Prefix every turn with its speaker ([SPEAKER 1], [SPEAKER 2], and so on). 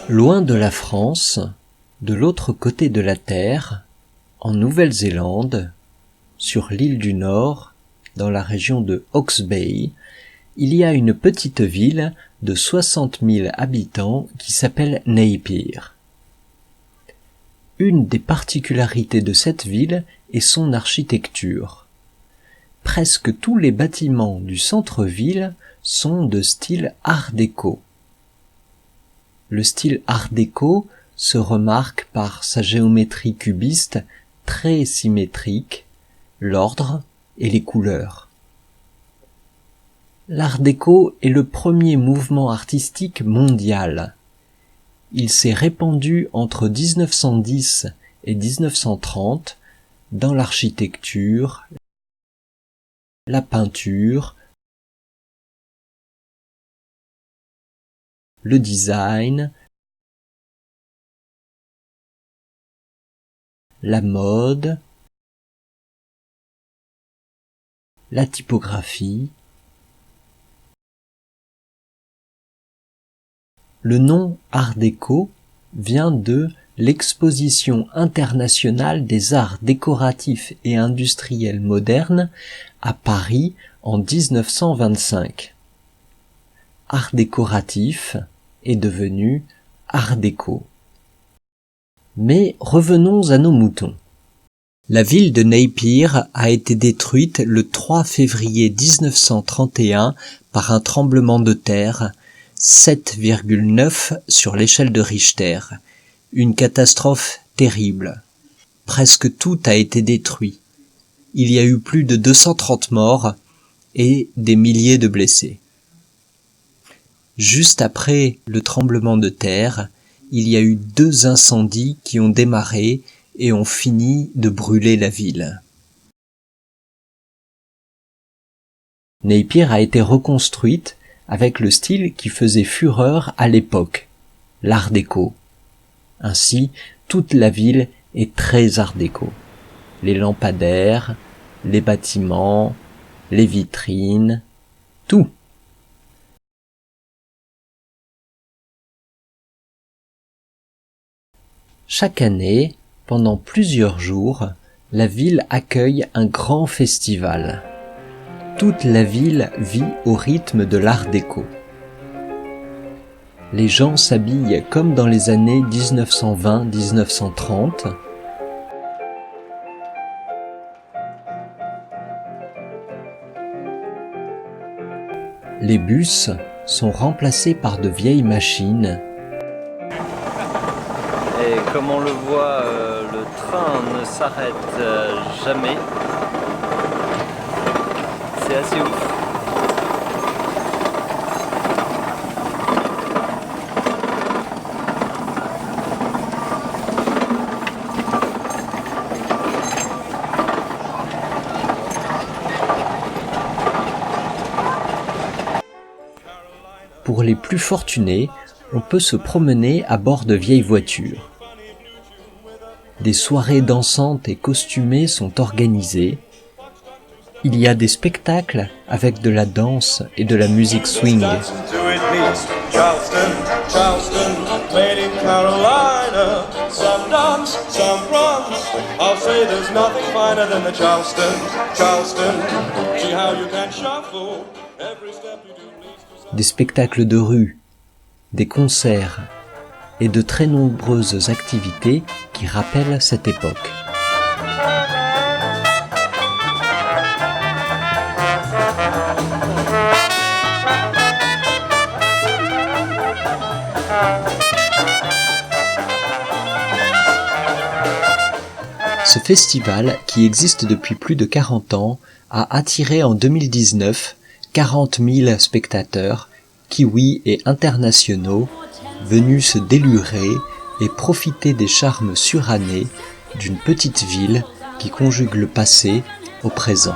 [SPEAKER 1] Loin de la France, de l'autre côté de la Terre, en Nouvelle-Zélande, sur l'île du Nord, dans la région de Hawke's Bay, il y a une petite ville de 60 000 habitants qui s'appelle Napier. Une des particularités de cette ville est son architecture. Presque tous les bâtiments du centre-ville sont de style Art déco. Le style Art déco se remarque par sa géométrie cubiste très symétrique, l'ordre et les couleurs. L'Art déco est le premier mouvement artistique mondial. Il s'est répandu entre 1910 et 1930 dans l'architecture, la peinture, le design, la mode, la typographie. Le nom Art déco vient de l'Exposition internationale des arts décoratifs et industriels modernes à Paris en 1925. Art décoratif est devenu Art déco. Mais revenons à nos moutons. La ville de Napier a été détruite le 3 février 1931 par un tremblement de terre, 7,9 sur l'échelle de Richter. Une catastrophe terrible. Presque tout a été détruit. Il y a eu plus de 230 morts et des milliers de blessés. Juste après le tremblement de terre, il y a eu 2 incendies qui ont démarré et ont fini de brûler la ville. Napier a été reconstruite avec le style qui faisait fureur à l'époque, l'Art déco. Ainsi, toute la ville est très Art déco. Les lampadaires, les bâtiments, les vitrines, tout. Chaque année, pendant plusieurs jours, la ville accueille un grand festival. Toute la ville vit au rythme de l'Art déco. Les gens s'habillent comme dans les années 1920-1930. Les bus sont remplacés par de vieilles machines.
[SPEAKER 2] Et comme on le voit, le train ne s'arrête jamais. C'est assez ouf.
[SPEAKER 1] Pour les plus fortunés, on peut se promener à bord de vieilles voitures. Des soirées dansantes et costumées sont organisées. Il y a des spectacles avec de la danse et de la musique swing. Des spectacles de rue, des concerts et de très nombreuses activités qui rappellent cette époque. Ce festival, qui existe depuis plus de 40 ans, a attiré en 2019 40 000 spectateurs, kiwis et internationaux, venus se délurer et profiter des charmes surannés d'une petite ville qui conjugue le passé au présent.